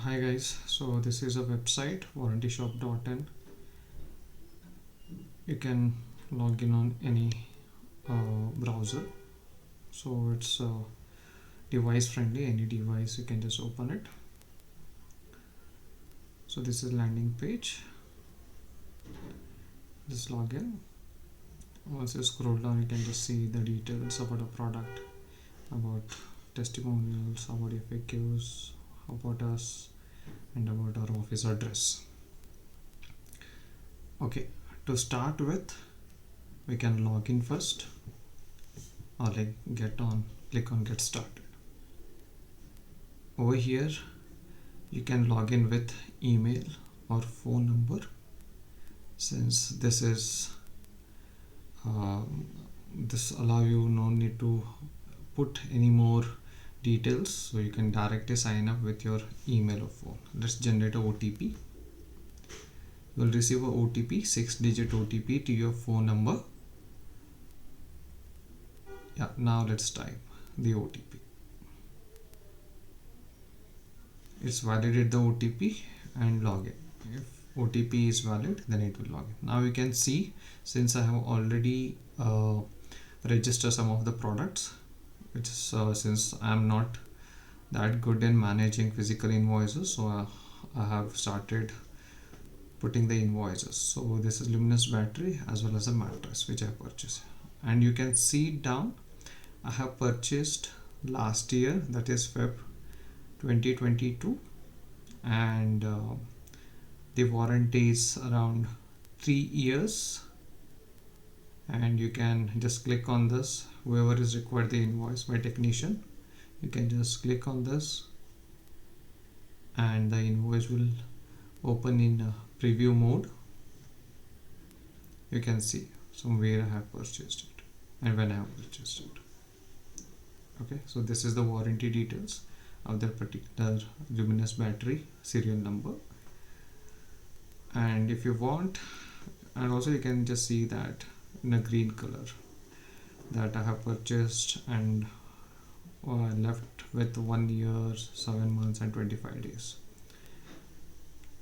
Hi guys, so this is a website WarrantyShop.in. You can log in on any browser, so it's device friendly. Any device you can just open it. So this is landing page. Just log in. Once you scroll down, you can just see the details about a product, about testimonials, about FAQs, about us, and about our office address. Okay, to start with, we can log in first, or like click on get started. Over here you can log in with email or phone number. Since this is this allow you no need to put any more details, so you can directly sign up with your email or phone. Let's generate a OTP. You will receive a OTP, 6-digit OTP to your phone number. Yeah, now let's type the OTP. It's validate the OTP and log in. If OTP is valid, then it will log in. Now you can see, since I have already registered some of the products, which is since I am not that good in managing physical invoices, so I have started putting the invoices. So this is luminous battery as well as a mattress which I purchased, and you can see down I have purchased last year, that is Feb 2022, and the warranty is around 3 years. And you can just click on this, whoever is required the invoice, my technician, you can just click on this and the invoice will open in preview mode. You can see where I have purchased it and when I have purchased it. Okay, so this is the warranty details of that particular luminous battery, serial number. And if you want, and also you can just see that in a green color that I have purchased and left with 1 year, 7 months and 25 days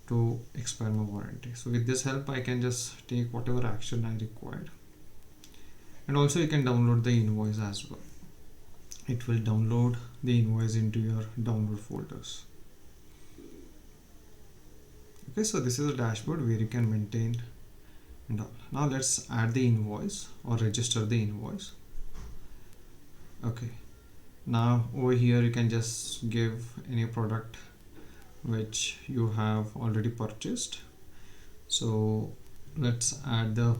to expire my warranty. So with this help I can just take whatever action I required. And also you can download the invoice as well. It will download the invoice into your download folders. Okay, so this is a dashboard where you can maintain and all. Now let's add the invoice or register the invoice. Okay, now over here you can just give any product which you have already purchased. So let's add the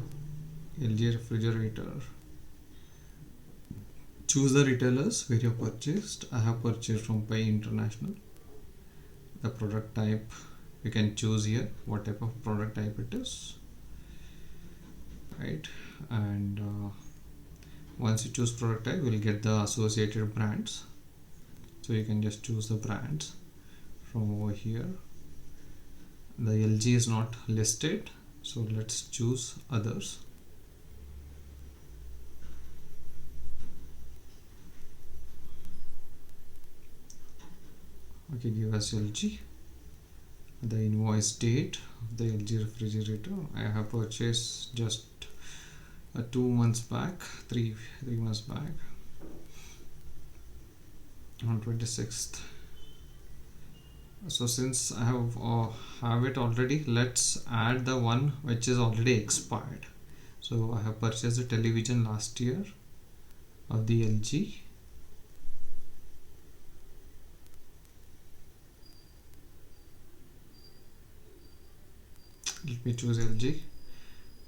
LG refrigerator. Choose the retailers where you have purchased. I have purchased from Pi International. The product type you can choose here, what type of product type it is, right? And once you choose product type, you will get the associated brands, so you can just choose the brands from over here. The LG is not listed, so let's choose others. Okay, give us LG. The invoice date of the LG refrigerator I have purchased just 2 months back, 3 months back, on 26th. So since I have it already, let's add the one which is already expired. So I have purchased a television last year of the LG. Let me choose LG,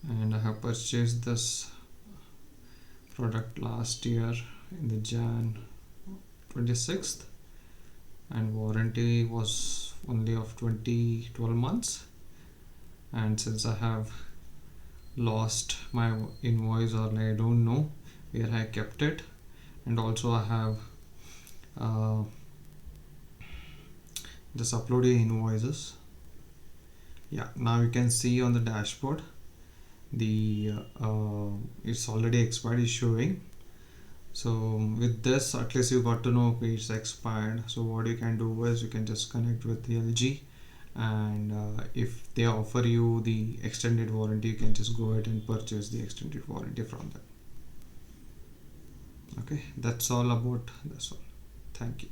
and I have purchased this product last year in the Jan 26th, and warranty was only of 12 months. And since I have lost my invoice, or I don't know where I kept it, and also I have just uploaded invoices. Yeah, now you can see on the dashboard the it's already expired is showing. So with this, at least you got to know, okay, it's expired. So what you can do is you can just connect with the LG, and if they offer you the extended warranty, you can just go ahead and purchase the extended warranty from them. Okay, that's all. Thank you.